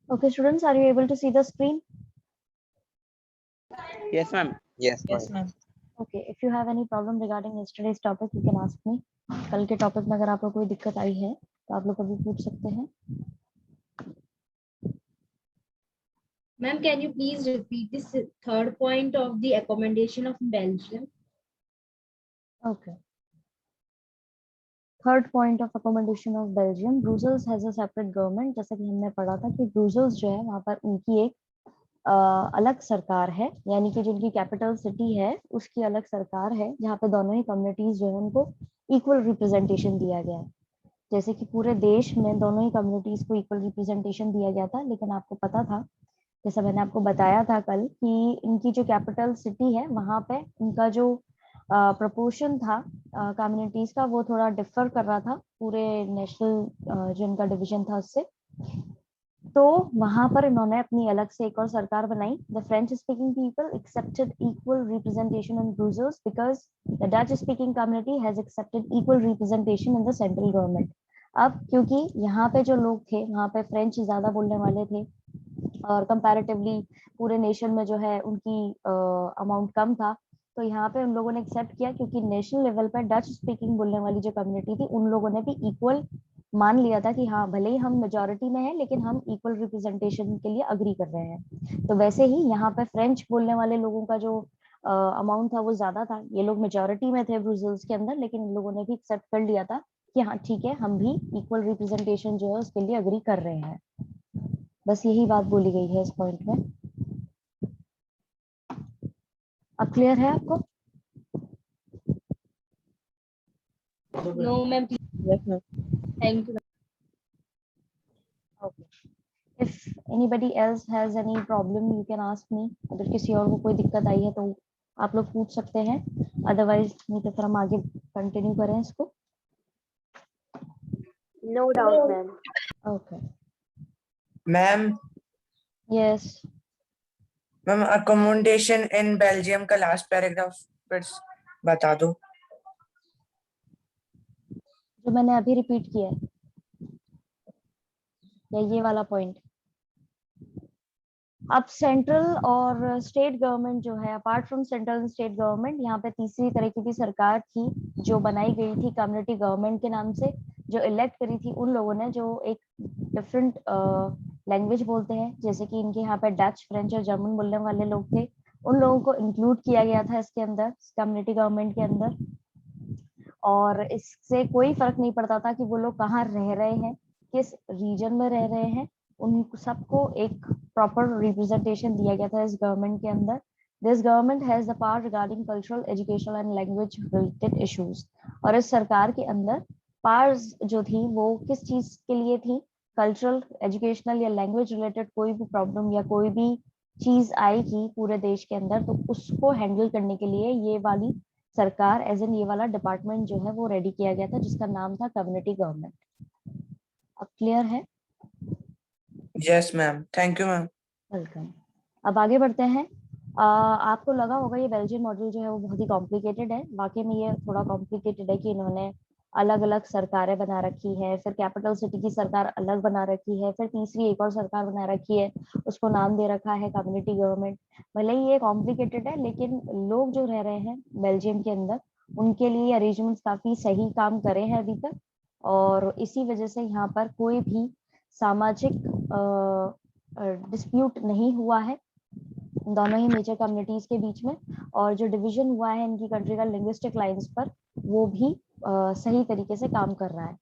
Okay, students, are you able to see the screen? Yes, ma'am. Yes, Yes, ma'am. ma'am. Okay, if you have any problem regarding yesterday's topic, you can ask me. कल के topic में अगर आपको कोई दिक्कत आई है तो आप लोग कभी पूछ सकते हैं. Ma'am, can you please repeat this third point of the accommodation of Belgium? Okay. Third point of accommodation of Belgium. Brussels has a separate government. जैसा कि हमने पढ़ा था कि ब्रूसेल्स जो है वहाँ पर उनकी एक अलग सरकार है, यानी कि जो उनकी कैपिटल सिटी है उसकी अलग सरकार है, जहाँ पे दोनों ही कम्युनिटीज जो है उनको इक्वल रिप्रेजेंटेशन दिया गया है. जैसे कि पूरे देश में दोनों ही कम्युनिटीज को इक्वल रिप्रेजेंटेशन दिया गया था, लेकिन आपको पता था, जैसा मैंने आपको बताया था कल, कि इनकी जो कैपिटल सिटी है वहां पे इनका जो प्रपोर्शन था कम्युनिटीज का वो थोड़ा डिफर कर रहा था पूरे नेशनल जो इनका डिवीजन था उससे. तो वहां पर इन्होंने अपनी अलग से एक और सरकार बनाई. The French speaking people accepted equal representation in Brussels because the Dutch speaking community has accepted equal representation in the central government. अब क्योंकि यहाँ पे जो लोग थे वहाँ पे फ्रेंच ज्यादा बोलने वाले थे और कंपैरेटिवली पूरे नेशन में जो है उनकी अमाउंट कम था, तो यहाँ पे उन लोगों ने एक्सेप्ट किया, क्योंकि नेशनल लेवल पर डच स्पीकिंग बोलने वाली जो कम्युनिटी थी उन लोगों ने भी इक्वल मान लिया था कि हाँ भले ही हम मेजोरिटी में हैं लेकिन हम इक्वल रिप्रेजेंटेशन के लिए अग्री कर रहे हैं. तो वैसे ही यहाँ पे फ्रेंच बोलने वाले लोगों का जो अमाउंट था वो ज्यादा था. ये लोग मेजोरिटी में थे ब्रूसेल्स के अंदर, लेकिन इन लोगों ने भी एक्सेप्ट कर लिया था कि हाँ ठीक है, हम भी इक्वल रिप्रेजेंटेशन जो है उसके लिए अग्री कर रहे हैं. बस यही बात बोली गई है इस पॉइंट में. अब क्लियर है आपको? No, ma'am. Yes, ma'am. Thank you. Okay. If anybody else has any problem, you can ask me. अगर किसी और को कोई दिक्कत आई है तो आप लोग पूछ सकते हैं. अदरवाइज नहीं तो फिर हम आगे कंटिन्यू करें इसको. No doubt, ma'am. Okay. Ma'am, Yes. ma'am, accommodation in Belgium का last paragraph फिर बता दो. जो मैंने अभी रिपीट किया है या ये वाला पॉइंट. अब सेंट्रल और स्टेट गवर्नमेंट जो है, apart from central and state government, यहाँ पे तीसरी तरह की भी सरकार थी जो बनाई गई थी कम्युनिटी गवर्नमेंट के नाम से, जो इलेक्ट करी थी उन लोगों ने, जो एक डिफरेंट लैंग्वेज बोलते हैं. जैसे कि इनके यहाँ पे डच, फ्रेंच और जर्मन बोलने वाले लोग थे, उन लोगों को इंक्लूड किया गया था इसके अंदर, कम्युनिटी गवर्नमेंट के अंदर. और इससे कोई फर्क नहीं पड़ता था कि वो लोग कहाँ रह रहे हैं, किस रीजन में रह रहे हैं, उन सबको एक प्रॉपर रिप्रेजेंटेशन दिया गया था इस गवर्नमेंट के अंदर. This government has the power regarding cultural, educational and language related issues. और इस सरकार के अंदर पावर्स जो थी वो किस चीज के लिए थी? कल्चरल, एजुकेशनल या लैंग्वेज रिलेटेड कोई भी प्रॉब्लम या कोई भी चीज आएगी पूरे देश के अंदर तो उसको हैंडल करने के लिए ये वाली सरकार, एज एन ये वाला डिपार्टमेंट जो है वो रेडी किया गया था, जिसका नाम था कम्युनिटी गवर्नमेंट. अब क्लियर है? Yes, ma'am. Thank you, ma'am. Welcome. अब आगे बढ़ते हैं. आपको लगा होगा ये बेल्जियम मॉडल जो है वो बहुत ही कॉम्प्लिकेटेड है. वाकई में ये थोड़ा कॉम्प्लिकेटेड है कि इन्होंने अलग अलग सरकारें बना रखी है, फिर कैपिटल सिटी की सरकार अलग बना रखी है, फिर तीसरी एक और सरकार बना रखी है, उसको नाम दे रखा है कम्युनिटी गवर्नमेंट. भले ही ये कॉम्प्लिकेटेड है लेकिन लोग जो रह रहे हैं बेल्जियम के अंदर उनके लिए अरेंजमेंट्स काफी सही काम करे हैं अभी तक. और इसी वजह से यहाँ पर कोई भी सामाजिक डिस्प्यूट नहीं हुआ है दोनों ही मेजर कम्युनिटीज के बीच में. और जो डिवीजन हुआ है इनकी कंट्री का लिंग्विस्टिक लाइंस पर, वो भी सही तरीके से काम कर रहा है.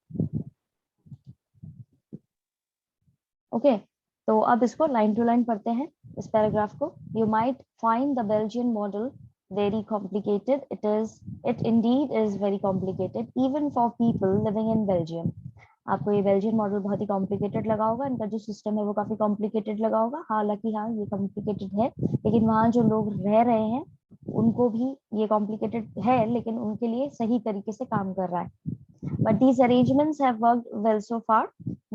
ओके, तो अब इसको लाइन टू लाइन पढ़ते हैं इस पैराग्राफ को. You might find the Belgian model very complicated. It indeed is very complicated even for people living in Belgium. आपको ये बेल्जियन मॉडल बहुत ही कॉम्प्लिकेटेड लगा होगा, इनका जो सिस्टम है वो काफी कॉम्प्लिकेटेड लगा होगा. हालांकि हाँ ये कॉम्प्लिकेटेड है, लेकिन वहाँ जो लोग रह रहे हैं उनको भी ये कॉम्प्लिकेटेड है, लेकिन उनके लिए सही तरीके से काम कर रहा है. But these arrangements have worked well so far.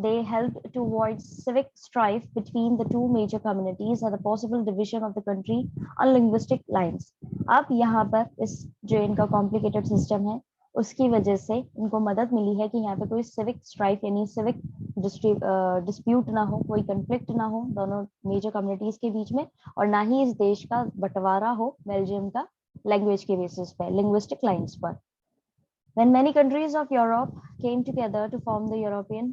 They helped to avoid civic strife between the two major communities and the possible division of the country on linguistic lines. अब यहाँ पर इस जो इनका complicated system है उसकी वजह से इनको मदद मिली है कि यहाँ पे कोई सिविक स्ट्राइफ यानी सिविक डिस्प्यूट ना हो, कोई कंफ्लिक्ट ना हो दोनों मेजर कम्युनिटीज के बीच में, और ना ही इस देश का बंटवारा हो बेल्जियम का लैंग्वेज के बेसिस पे, लिंग्विस्टिक लाइंस पर। When many countries of Europe came together to form the European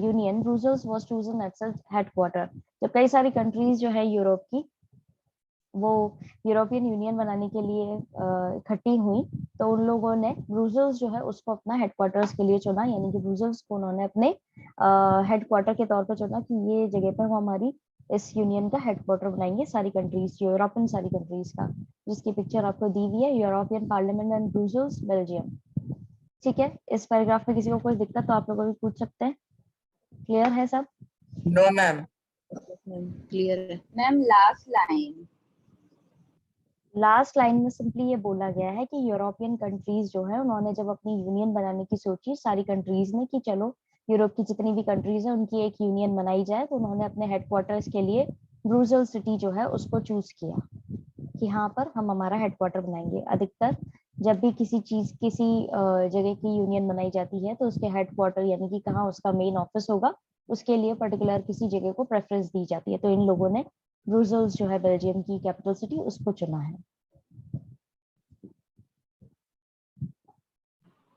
Union, Brussels was chosen as its headquarter. जब कई सारी कंट्रीज जो है यूरोप की वो यूरोपियन यूनियन बनाने के लिए इकट्ठी हुई, तो उन लोगों ने ब्रुसेल्स जो है उसको अपना हेडक्वार्टर्स के लिए चुना, यानी कि ब्रुसेल्स को उन्होंने अपने हेडक्वार्टर के तौर पर चुना कि ये जगह पर हम हमारी इस यूनियन का हेडक्वार्टर बनाएंगे सारी कंट्रीज, यूरोपियन सारी कंट्रीज का, जिसकी पिक्चर आपको दी हुई है, European parliament and Brussels Belgium. ठीक है, इस पैराग्राफ में किसी को कोई दिक्कत तो आप लोग भी पूछ सकते हैं। क्लियर है सब? No, ma'am. क्लियर है ma'am last line. Last line में सिंपली ये बोला गया है कि यूरोपियन कंट्रीज जो है उन्होंने जब अपनी यूनियन बनाने की सोची सारी कंट्रीज ने कि चलो यूरोप की जितनी भी कंट्रीज है उनकी एक यूनियन बनाई जाए, तो उन्होंने अपने हेडक्वार्टर्स के लिए ब्रुसेल्स सिटी जो है उसको चूज किया कि यहाँ पर हम हमारा हेडक्वार्टर बनाएंगे। अधिकतर जब भी किसी जगह की यूनियन बनाई जाती है तो उसके हेडक्वार्टर यानी कि कहाँ उसका मेन ऑफिस होगा उसके लिए पर्टिकुलर किसी जगह को प्रेफरेंस दी जाती है, तो इन लोगों ने ब्रुसेल्स जो है बेल्जियम की कैपिटल सिटी उसको चुना है।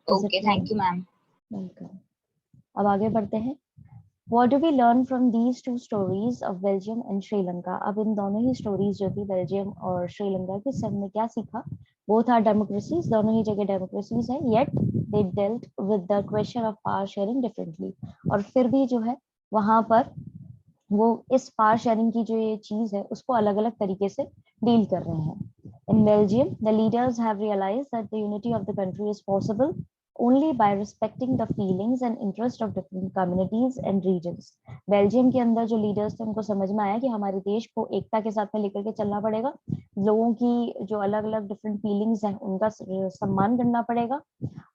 Okay, thank you ma'am. Welcome. अब आगे बढ़ते हैं। What do we learn from these two stories of Belgium and Sri Lanka? अब इन दोनों ही स्टोरीज जो थी बेल्जियम और श्रीलंका की, सब ने क्या सीखा? Both are democracies, दोनों ही जगह डेमोक्रेसीज हैं, yet they dealt with the question of power sharing differently. और फिर भी जो है वहां पर वो इस पावर शेयरिंग की जो ये चीज है उसको अलग अलग तरीके से डील कर रहे हैं। In Belgium, the leaders have realized that the unity of the country is possible only by respecting the feelings and interest of different communities and regions. Belgium के अंदर जो लीडर्स थे उनको समझ में आया कि हमारे देश को एकता के साथ में लेकर के चलना पड़ेगा, लोगों की जो अलग अलग डिफरेंट फीलिंग्स हैं उनका सम्मान करना पड़ेगा,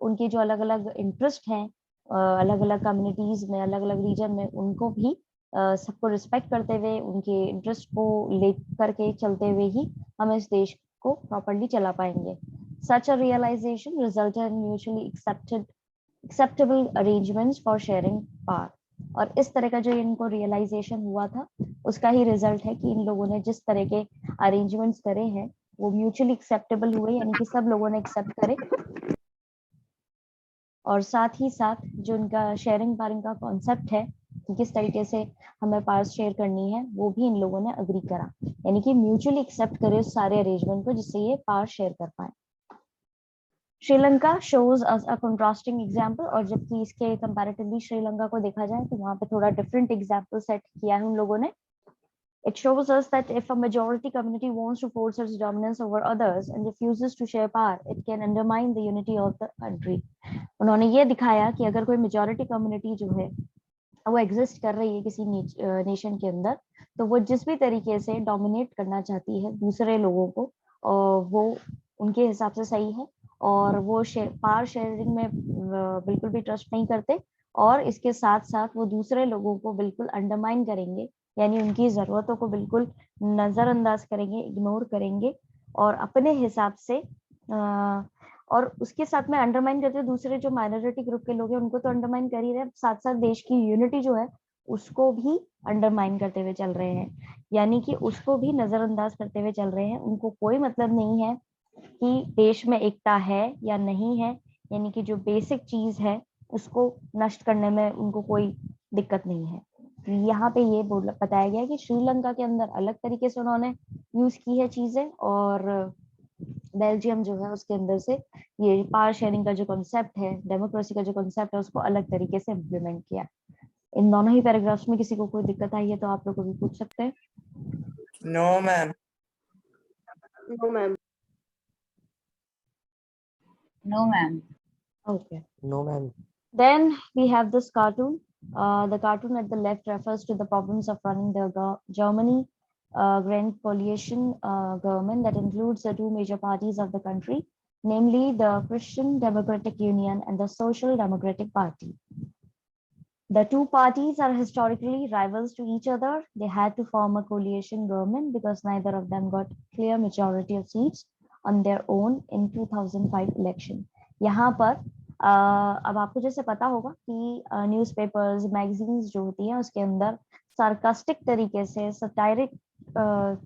उनके जो अलग अलग इंटरेस्ट हैं अलग अलग कम्युनिटीज में अलग अलग रीजन में उनको भी सबको रिस्पेक्ट करते हुए उनके इंटरेस्ट को लेकर के चलते हुए ही हम इस देश को प्रॉपर्ली चला पाएंगे। Such a realization resulted in mutually acceptable arrangements for sharing power. और इस तरह का जो इनको रियलाइजेशन हुआ था उसका ही रिजल्ट है कि इन लोगों ने जिस तरह के अरेंजमेंट्स करे हैं वो म्यूचुअली एक्सेप्टेबल हुए, यानी कि सब लोगों ने एक्सेप्ट करे, और साथ ही साथ जो उनका शेयरिंग पारिंग का कॉन्सेप्ट है कि किस तरीके से हमें पावर शेयर करनी है वो भी इन लोगों ने अग्री करा, यानी कि म्यूचुअली एक्सेप्ट करे उस सारे अरेंजमेंट को जिससे ये पावर शेयर कर पाए। Sri Lanka shows us a contrasting example, और जबकि इसके कंपैरेटिवली श्रीलंका को देखा जाए तो वहां पे थोड़ा डिफरेंट एग्जांपल सेट किया है उन लोगों ने। It shows us that if a majority community wants to force its dominance over others and refuses to share power, it can undermine the unity of the country. उन्होंने ये दिखाया कि अगर कोई मेजॉरिटी कम्युनिटी जो है वो एग्जिस्ट कर रही है किसी नेशन के अंदर, तो वो जिस भी तरीके से डोमिनेट करना चाहती है दूसरे लोगों को वो उनके हिसाब से सही है, और वो पावर शेयरिंग में बिल्कुल भी ट्रस्ट नहीं करते, और इसके साथ साथ वो दूसरे लोगों को बिल्कुल अंडरमाइन करेंगे, यानी उनकी जरूरतों को बिल्कुल नजरअंदाज करेंगे, इग्नोर करेंगे, और अपने हिसाब से और उसके साथ में अंडरमाइन करते दूसरे जो माइनॉरिटी ग्रुप के लोग हैं उनको तो अंडरमाइन कर ही रहे, साथ साथ देश की यूनिटी जो है उसको भी अंडरमाइन करते हुए चल रहे हैं, यानी कि उसको भी नजरअंदाज करते हुए चल रहे हैं। उनको कोई मतलब नहीं है कि देश में एकता है या नहीं है, यानी कि जो बेसिक चीज है उसको नष्ट करने में उनको कोई दिक्कत नहीं है। यहाँ पे ये बताया गया है कि श्रीलंका के अंदर अलग तरीके से उन्होंने यूज की है चीजें, और बेल्जियम जो है उसके अंदर से ये पावर शेयरिंग का जो कॉन्सेप्ट है, डेमोक्रेसी का जो कॉन्सेप्ट है उसको अलग तरीके से इम्प्लीमेंट किया। इन दोनों ही पैराग्राफ्स में किसी को कोई दिक्कत आई है तो आप लोग भी पूछ सकते हैं। No, ma'am. No ma'am. No ma'am. Okay. No, ma'am. Then we have this cartoon. The cartoon at the left refers to the problems of running the Germany Grand Coalition government that includes the two major parties of the country, namely the Christian Democratic Union and the Social Democratic Party. The two parties are historically rivals to each other. They had to form a coalition government because neither of them got clear majority of seats on their own in 2005 election. यहाँ पर अब आपको जैसे पता होगा कि newspapers, magazines जो होती हैं उसके अंदर सार्कास्टिक तरीके से, सटायरिक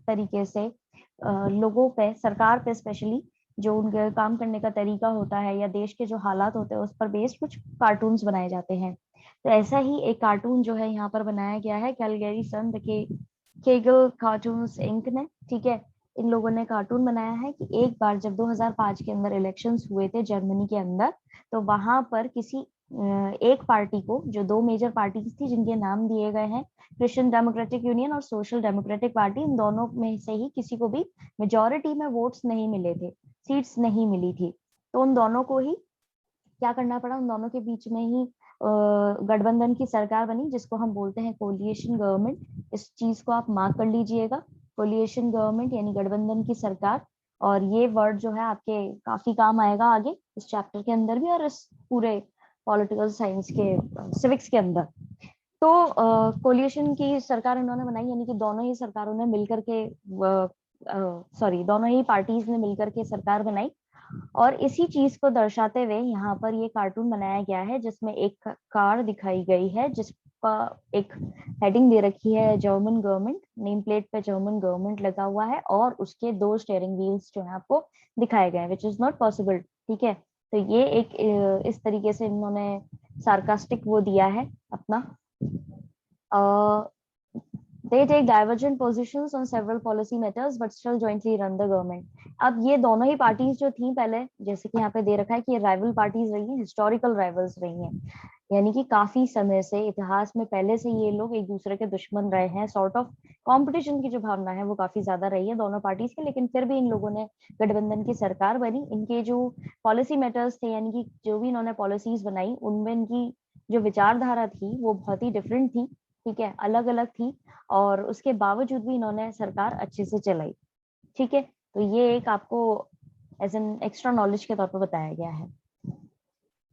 तरीके से लोगों पे, सरकार पे स्पेशली, जो उनके काम करने का तरीका होता है या देश के जो हालात होते हैं उस पर बेस्ड कुछ कार्टून्स बनाए जाते हैं। तो ऐसा ही एक कार्टून जो है यहाँ पर बनाया गया है कैलगरी सन केगल कार्टून्स इंक ने, ठीक है। इन लोगों ने कार्टून बनाया है कि एक बार जब 2005 के अंदर इलेक्शंस हुए थे जर्मनी के अंदर, तो वहां पर किसी एक पार्टी को, जो दो मेजर पार्टीज थी जिनके नाम दिए गए हैं, क्रिश्चियन डेमोक्रेटिक यूनियन और सोशल डेमोक्रेटिक पार्टी, इन दोनों में से ही किसी को भी मेजोरिटी में वोट्स नहीं मिले थे, सीट्स नहीं मिली थी। तो उन दोनों को ही क्या करना पड़ा, उन दोनों के बीच में ही गठबंधन की सरकार बनी, जिसको हम बोलते हैं कोलिएशन गवर्नमेंट। इस चीज को आप मार्क कर लीजिएगा, कोलिएशन गवर्नमेंट यानी गठबंधन की सरकार। और ये वर्ड जो है आपके काफी काम आएगा आगे इस चैप्टर के अंदर भी और इस पूरे पॉलिटिकल साइंस के सिविक्स के अंदर। तो कोलिएशन की सरकार इन्होंने बनाई, यानी कि दोनों ही सरकारों ने मिलकर के दोनों ही पार्टीज ने मिलकर के सरकार बनाई। और इसी चीज को दर्शाते हुए यहाँ पर ये कार्टून बनाया गया है, जिसमें एक कार दिखाई गई है जिसका एक हेडिंग दे रखी है जर्मन गवर्नमेंट, नेम प्लेट पे जर्मन गवर्नमेंट लगा हुआ है और उसके दो स्टीयरिंग व्हील्स जो है आपको दिखाए गए हैं, विच इज नॉट पॉसिबल, ठीक है। तो ये एक इस तरीके से इन्होंने सार्कास्टिक वो दिया है अपना। They take divergent positions on several policy matters but still jointly run the government. अब ये दोनों ही पार्टीज जो थी पहले, जैसे कि यहाँ पे दे रखा है कि ये राइवल पार्टीज रही हैं, हिस्टोरिकल राइवल्स रही हैं, यानी कि काफी समय से इतिहास में पहले से ये लोग एक दूसरे के दुश्मन रहे हैं। सॉर्ट ऑफ कंपटीशन की जो भावना है वो काफी ज्यादा रही है दोनों पार्टीज के, लेकिन फिर भी इन लोगों ने गठबंधन की सरकार बनी। इनके जो पॉलिसी मैटर्स थे, यानी कि जो भी इन्होंने पॉलिसीज बनाई, उनमें इनकी जो विचारधारा थी वो बहुत ही डिफरेंट थी, ठीक है, अलग अलग थी। और उसके बावजूद भी इन्होंने सरकार अच्छे से चलाई, ठीक है। तो ये एक आपको एज एन एक्स्ट्रा नॉलेज के तौर पर बताया गया है,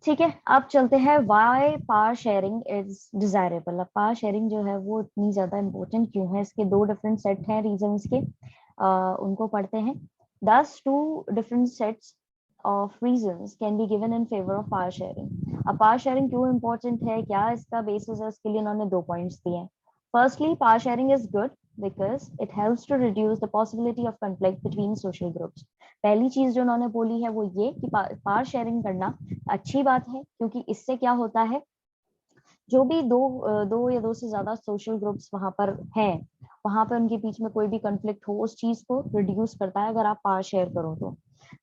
ठीक है। अब चलते हैं why power sharing is desirable. अब पावर शेयरिंग जो है वो इतनी ज्यादा इंपॉर्टेंट क्यों है, इसके दो डिफरेंट सेट हैं रीजंस के, उनको पढ़ते हैं। Thus, two different sets of reasons can be given in favor of power sharing. अब power sharing क्यों important है, क्या इसका basis है, इसके लिए इन्होंने दो points दिए हैं। Firstly, power sharing is good because it helps to reduce the possibility of conflict between social groups. पहली चीज जो उन्होंने बोली है वो ये कि पावर शेयरिंग करना अच्छी बात है, क्योंकि इससे क्या होता है, जो भी दो या दो से ज्यादा सोशल ग्रुप्स वहां पर हैं, वहां पर उनके बीच में कोई भी कंफ्लिक्ट हो, उस चीज को रिड्यूस करता है अगर आप पावर शेयर करो तो।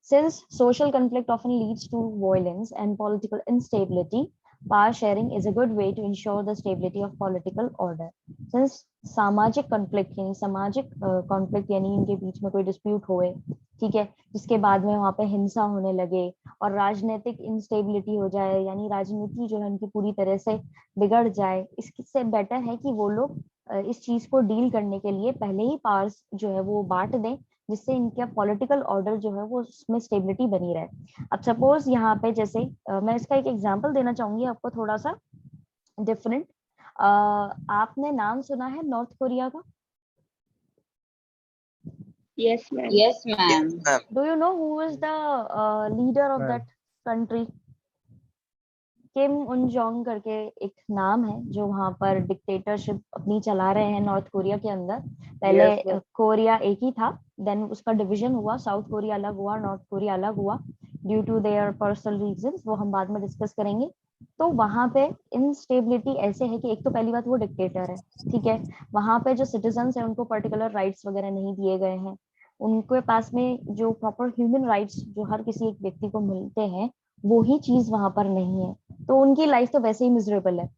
Since social conflict often leads to violence and political instability, power sharing is a good way to ensure the stability of political order. Since सामाजिक कॉन्फ्लिक्ट यानी सामाजिक कॉन्फ्लिक्ट यानी इनके बीच में कोई डिस्प्यूट होए, ठीक है, जिसके बाद में वहां पे हिंसा होने लगे और राजनीतिक इंस्टेबिलिटी हो जाए, यानी राजनीति जो है उनकी पूरी तरह से बिगड़ जाए, इससे बेटर है कि वो लोग इस चीज को डील करने के लिए पहले ही पावर्स जो है वो बांट दें, जिससे इनका पॉलिटिकल ऑर्डर जो है वो उसमें स्टेबिलिटी बनी रहे। अब सपोज यहाँ पे जैसे मैं इसका एक एग्जांपल देना चाहूंगी आपको थोड़ा सा डिफरेंट। आपने नाम सुना है नॉर्थ कोरिया का? Yes, ma'am. Yes, ma'am. Do you know who is the leader of that country? Kim Un Jong करके एक नाम है, जो वहां पर डिक्टेटरशिप अपनी चला रहे हैं नॉर्थ कोरिया के अंदर। पहले कोरिया एक ही था, देन उसका डिवीजन हुआ, साउथ कोरिया अलग हुआ, नॉर्थ कोरिया अलग हुआ due to their personal reasons, वो हम बाद में डिस्कस करेंगे। तो वहां पे इंस्टेबिलिटी ऐसे है कि एक तो पहली बात वो डिक्टेटर है, ठीक है, वहां पे जो सिटीजन्स है उनको पर्टिकुलर राइट्स वगैरह नहीं दिए गए हैं, उनके पास में जो प्रॉपर ह्यूमन राइट्स जो हर किसी एक व्यक्ति को मिलते हैं वो ही चीज वहां पर नहीं है, तो उनकी लाइफ तो वैसे ही मिजरेबल है।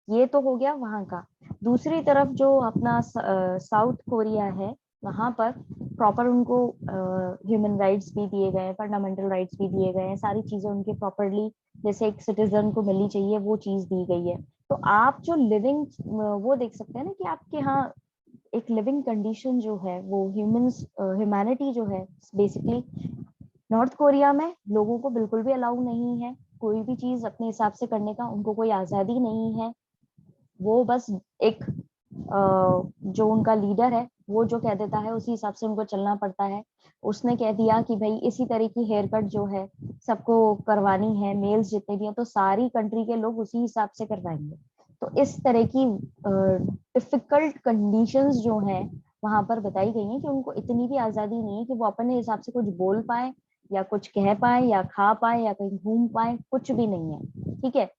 ये तो हो गया वहां का। दूसरी तरफ जो अपना साउथ कोरिया है, वहां पर प्रॉपर उनको ह्यूमन राइट्स भी दिए गए हैं, फंडामेंटल राइट्स भी दिए गए हैं, सारी चीजें उनके प्रॉपरली जैसे एक सिटीजन को मिलनी चाहिए वो चीज दी गई है। तो आप जो लिविंग वो देख सकते हैं ना कि आपके यहाँ एक लिविंग कंडीशन जो है वो ह्यूमैनिटी जो है बेसिकली नॉर्थ कोरिया में लोगों को बिल्कुल भी अलाउ नहीं है कोई भी चीज अपने हिसाब से करने का, उनको कोई आजादी नहीं है। वो बस एक जो उनका लीडर है वो जो कह देता है उसी हिसाब से उनको चलना पड़ता है। उसने कह दिया कि भाई इसी तरह की हेयर कट जो है सबको करवानी है, मेल्स जितने भी हैं, तो सारी कंट्री के लोग उसी हिसाब से करवाएंगे। तो इस तरह की डिफिकल्ट कंडीशंस जो हैं वहां पर बताई गई हैं कि उनको इतनी भी आजादी नहीं है कि वो अपने हिसाब से कुछ बोल पाए या कुछ कह पाए या खा पाए या कहीं घूम पाए, कुछ भी नहीं है। ठीक है,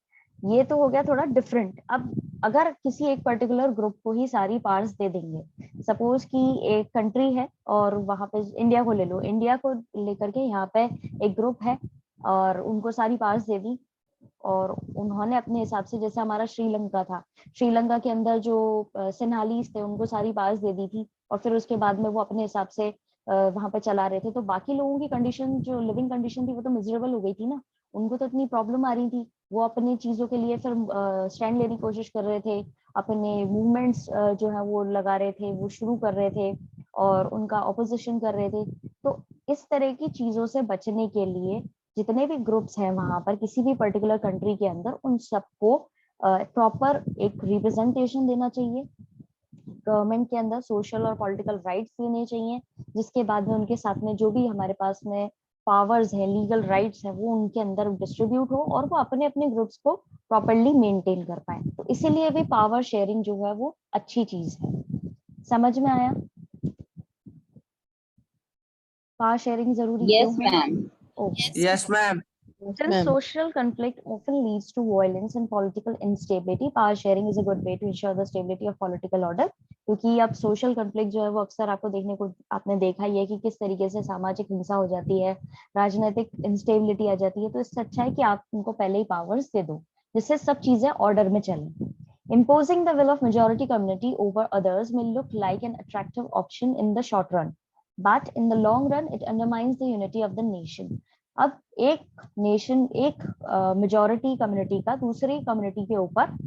ये तो हो गया थोड़ा डिफरेंट। अब अगर किसी एक पर्टिकुलर ग्रुप को ही सारी पावर्स दे देंगे, सपोज कि एक कंट्री है और वहां पे इंडिया को ले लो, इंडिया को लेकर के यहाँ पे एक ग्रुप है और उनको सारी पावर्स दे दी, और उन्होंने अपने हिसाब से, जैसे हमारा श्रीलंका था, श्रीलंका के अंदर जो सिन्हालीज थे उनको सारी पावर्स दे दी थी, और फिर उसके बाद में वो अपने हिसाब से वहां पे चला रहे थे, तो बाकी लोगों की कंडीशन, जो लिविंग कंडीशन थी, वो तो मिजरेबल हो गई थी ना। उनको तो इतनी प्रॉब्लम आ रही थी, वो अपनी चीजों के लिए फिर स्टैंड लेने की कोशिश कर रहे थे, अपने मूवमेंट्स जो है वो लगा रहे थे, वो शुरू कर रहे थे और उनका ऑपोजिशन कर रहे थे। तो इस तरह की चीजों से बचने के लिए जितने भी ग्रुप्स हैं वहां पर किसी भी पर्टिकुलर कंट्री के अंदर, उन सबको प्रॉपर एक रिप्रेजेंटेशन देना चाहिए गवर्नमेंट के अंदर, सोशल और पॉलिटिकल राइट्स देने चाहिए, जिसके बाद में उनके साथ में जो भी हमारे पास में पावर्स है, लीगल राइट्स है, वो उनके अंदर डिस्ट्रीब्यूट हो और वो अपने अपने ग्रुप्स को प्रॉपरली मेंटेन कर पाए। तो इसीलिए भी पावर शेयरिंग जो है वो अच्छी चीज है। समझ में आया? पावर शेयरिंग जरूरी क्यों Yes, है? ma'am. Yes, ma'am. Since social conflict often leads to violence and political instability, power sharing is a good way to ensure the stability of political order. क्योंकि अब सोशल कन्फ्लिक्ट जो है वो अक्सर आपको देखने को, आपने देखा ही है कि किस तरीके से सामाजिक हिंसा हो जाती है, राजनीतिक इंस्टेबिलिटी आ जाती है। तो इससे अच्छा है कि आप उनको पहले ही पावर्स दे दो, जिससे सब चीजें ऑर्डर में चलें। Imposing the will of majority community over others may look like an attractive option in the short run, but in the long run it undermines the unity of the nation. अब एक nation, एक majority community का दूसरी community के ऊपर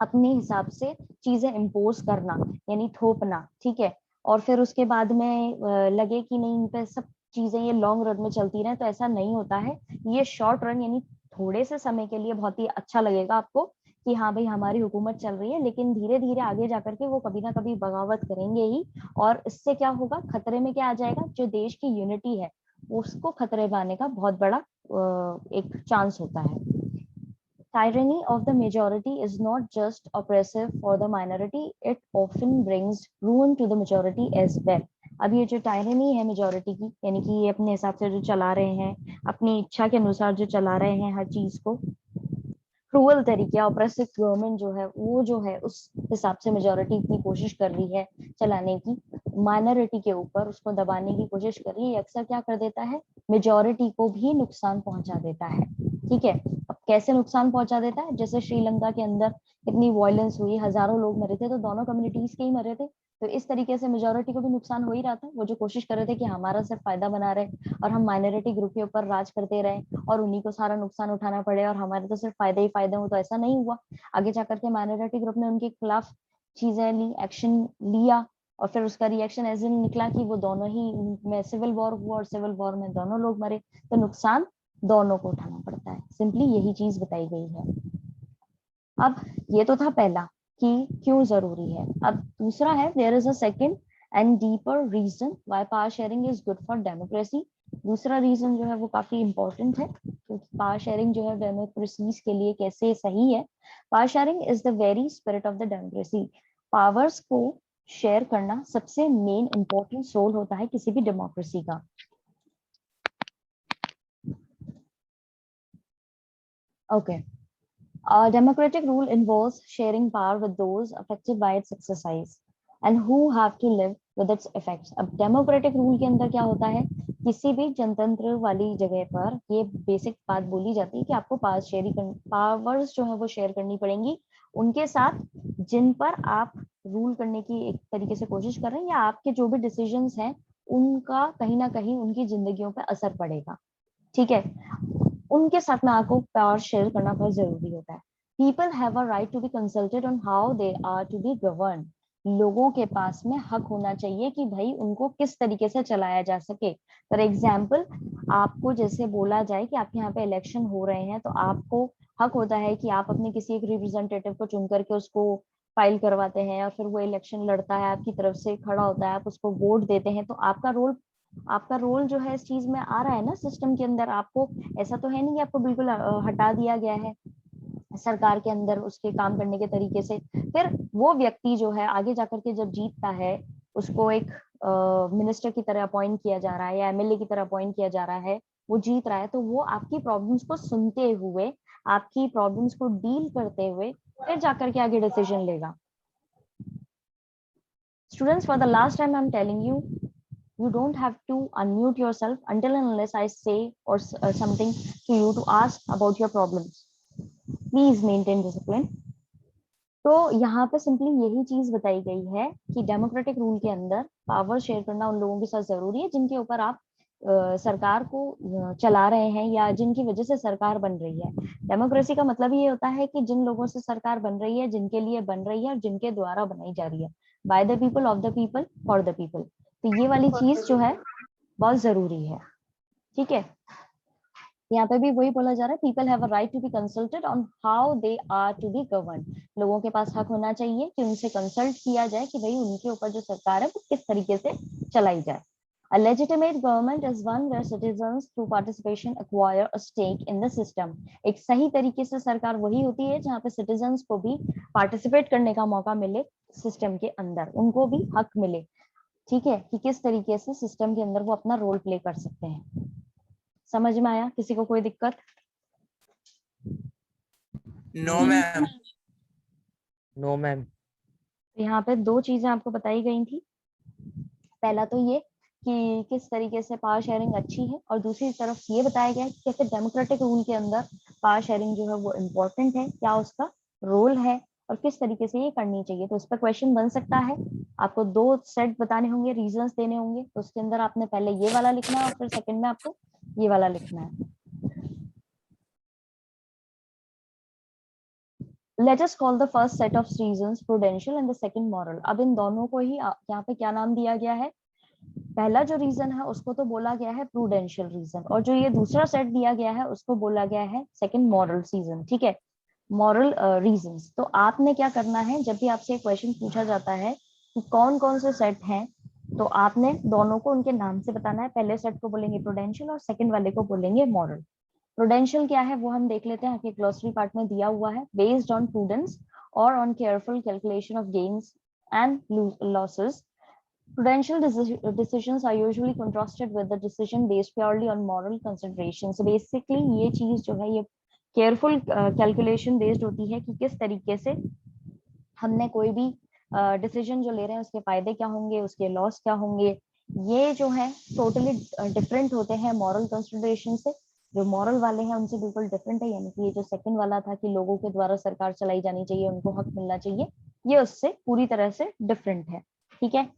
अपने हिसाब से चीजें इम्पोज करना, यानी थोपना, ठीक है, और फिर उसके बाद में लगे कि नहीं इन पे सब चीजें ये लॉन्ग रन में चलती रहे, तो ऐसा नहीं होता है। ये शॉर्ट रन यानी थोड़े से समय के लिए बहुत ही अच्छा लगेगा आपको कि हाँ भाई हमारी हुकूमत चल रही है, लेकिन धीरे धीरे आगे जाकर के वो कभी ना कभी बगावत करेंगे ही, और इससे क्या होगा, खतरे में क्या आ जाएगा, जो देश की यूनिटी है उसको खतरे में आने का बहुत बड़ा एक चांस होता है। Tyranny of the majority is not just oppressive for the minority, it often brings ruin to the majority as well. अब ये जो टायरनी है मेजोरिटी की, यानी कि ये अपने हिसाब से जो चला रहे हैं, अपनी इच्छा के अनुसार जो चला रहे हैं हर चीज को, क्रूअल तरीके, ऑप्रेसिव गवर्नमेंट जो है वो जो है उस हिसाब से मेजोरिटी की कोशिश कर रही है चलाने की, माइनॉरिटी के ऊपर उसको दबाने की कोशिश कर रही है, अक्सर क्या कर देता है, मेजोरिटी को भी नुकसान पहुंचा देता है। ठीक है, अब कैसे नुकसान पहुंचा देता है, जैसे श्रीलंका के अंदर कितनी वायलेंस हुई, हजारों लोग मरे थे, तो दोनों कम्युनिटीज के ही मरे थे। तो इस तरीके से मेजोरिटी को भी नुकसान हो ही रहा था, वो जो कोशिश कर रहे थे कि हमारा सिर्फ फायदा बना रहे और हम माइनॉरिटी ग्रुप के ऊपर राज करते रहे और उन्हीं को सारा नुकसान उठाना पड़े और हमारे तो सिर्फ फायदे ही फायदे हो, तो ऐसा नहीं हुआ। आगे जाकर के माइनॉरिटी ग्रुप ने उनके खिलाफ चीजें ली, एक्शन लिया, और फिर उसका रिएक्शन ऐसे निकला कि वो दोनों ही में सिविल वॉर हुआ और सिविल वॉर में दोनों लोग मरे। तो नुकसान दोनों को उठाना पड़ता है, सिंपली यही चीज बताई गई है। अब ये तो था पहला कि क्यों जरूरी है। अब दूसरा है, there is a second and deeper reason why power sharing is good for democracy. दूसरा रीजन जो है वो काफी इंपॉर्टेंट है, क्योंकि पावर शेयरिंग जो है डेमोक्रेसीज के लिए कैसे सही है। Power sharing is the very spirit of the democracy. Powers को शेयर करना सबसे मेन इंपॉर्टेंट रोल होता है किसी भी डेमोक्रेसी का। Okay, democratic rule involves sharing power with those affected by its exercise and who have to live with its effects. अब democratic rule के अंदर क्या होता है, किसी भी जनतंत्र वाली जगह पर ये बेसिक बात बोली जाती है कि आपको पावर्स जो है वो शेयर करनी पड़ेंगी उनके साथ जिन पर आप रूल करने की एक तरीके से कोशिश कर रहे हैं, या आपके जो भी डिसीजंस हैं उनका कहीं ना कहीं उनकी जिंदगियों पर असर पड़ेगा। ठीक है, उनके साथ में आपको पावर शेयर करना बहुत जरूरी होता है। People have a right to be consulted on how they are to be govern. लोगों के पास में हक होना चाहिए कि भाई उनको किस तरीके से चलाया जा सके। फॉर एग्जाम्पल, आपको जैसे बोला जाए कि आपके यहाँ पे इलेक्शन हो रहे हैं, तो आपको हक होता है कि आप अपने किसी एक रिप्रेजेंटेटिव को चुन करके उसको फाइल करवाते हैं या फिर वो इलेक्शन लड़ता है, आपकी तरफ से खड़ा होता है, आप उसको वोट देते हैं, तो आपका रोल जो है इस चीज में आ रहा है ना सिस्टम के अंदर। आपको ऐसा तो है नहीं कि आपको बिल्कुल हटा दिया गया है सरकार के अंदर उसके काम करने के तरीके से। फिर वो व्यक्ति जो है आगे जाकर के जब जीतता है, उसको एक मिनिस्टर की तरह अपॉइंट किया जा रहा है या एमएलए की तरह अपॉइंट किया जा रहा है, वो जीत रहा है, तो वो आपकी प्रॉब्लम्स को सुनते हुए, आपकी प्रॉब्लम्स को डील करते हुए फिर जाकर के आगे डिसीजन लेगा। Students, for the last time I'm telling you, you don't have to unmute yourself until and unless I say or something to you to ask about your problems. Please maintain discipline. तो यहाँ पे simply यही चीज बताई गई है कि democratic rule के अंदर पावर शेयर करना उन लोगों के साथ जरूरी है जिनके ऊपर आप सरकार को चला रहे हैं या जिनकी वजह से सरकार बन रही है। डेमोक्रेसी का मतलब ये होता है कि जिन लोगों से सरकार बन रही है, जिनके लिए बन रही है और जिनके द्वारा बनाई जा रही है, by the people, of the people, for the people. तो ये वाली चीज जो है बहुत जरूरी है, ठीक है। यहाँ पे भी वही बोला जा रहा है, people have a right to be consulted on how they are to be govern. लोगों के पास हक होना चाहिए कि उनसे कंसल्ट किया जाए कि भाई उनके ऊपर जो सरकार है वो किस तरीके से चलाई जाए। A legitimate government is one where citizens through participation acquire a stake in the system. एक सही तरीके से सरकार वही होती है जहाँ पे सिटीजन्स को भी पार्टिसिपेट करने का मौका मिले सिस्टम के अंदर, उनको भी हक मिले, ठीक है, कि किस तरीके से सिस्टम के अंदर वो अपना रोल प्ले कर सकते हैं। समझ में आया? किसी को कोई दिक्कत? No ma'am. No ma'am. यहाँ पे दो चीजें आपको बताई गई थी। पहला तो ये कि किस तरीके से पावर शेयरिंग अच्छी है, और दूसरी तरफ ये बताया गया है कि कैसे डेमोक्रेटिक रूल के अंदर पावर शेयरिंग जो है वो इम्पोर्टेंट है, क्या उसका रोल है और किस तरीके से ये करनी चाहिए। तो इस पर क्वेश्चन बन सकता है। आपको दो सेट बताने होंगे, रीजंस देने होंगे, तो उसके अंदर आपने पहले ये वाला लिखना है और फिर सेकंड में आपको ये वाला लिखना है। Let us call the first set of reasons prudential and the second moral. अब इन दोनों को ही यहाँ पे क्या नाम दिया गया है? पहला जो रीजन है उसको तो बोला गया है प्रूडेंशियल रीजन, और जो ये दूसरा सेट दिया गया है उसको बोला गया है सेकंड मॉरल रीजन, ठीक है, मॉरल रीजंस। तो आपने क्या करना है, जब भी आपसे क्वेश्चन पूछा जाता है कि कौन कौन से सेट हैं, तो आपने दोनों को उनके नाम से बताना है। पहले सेट को बोलेंगे प्रूडेंशियल और सेकंड वाले को बोलेंगे मॉरल। प्रूडेंशियल क्या है वो हम देख लेते हैं, आपके ग्लॉसरी पार्ट में दिया हुआ है। बेस्ड ऑन प्रूडेंस और on careful calculation of gains and losses, prudential decisions are usually contrasted with the decision based purely on moral considerations. So basically ये चीज जो है ये careful calculation based होती है कि किस तरीके से हमने कोई भी डिसीजन जो ले रहे हैं उसके फायदे क्या होंगे, उसके लॉस क्या होंगे। ये जो है टोटली डिफरेंट होते हैं मॉरल कंसिडरेशन से। जो मॉरल वाले हैं उनसे बिल्कुल डिफरेंट है, यानी कि ये जो सेकंड वाला था कि लोगों के द्वारा सरकार चलाई जानी चाहिए, उनको हक मिलना चाहिए, ये उससे पूरी तरह से डिफरेंट है, ठीक है।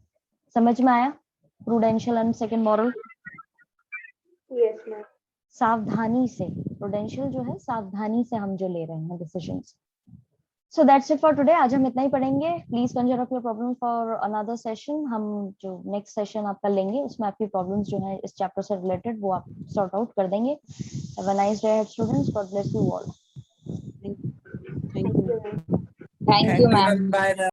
समझ में आया? Prudential and second moral. Yes, ma'am. सावधानी से, प्रूडेंशियल जो है सावधानी से हम जो ले रहे हैं decisions. So that's it for today. आज हम इतना ही पढ़ेंगे। Please Kanjar up your problem for another session. हम जो नेक्स्ट सेशन आपका लेंगे उसमें आपकी प्रॉब्लम्स जो है इस चैप्टर से रिलेटेड वो आप सॉर्ट आउट कर देंगे। Have a nice day students, God bless you all. Thank you. Thank you, ma'am. Bye.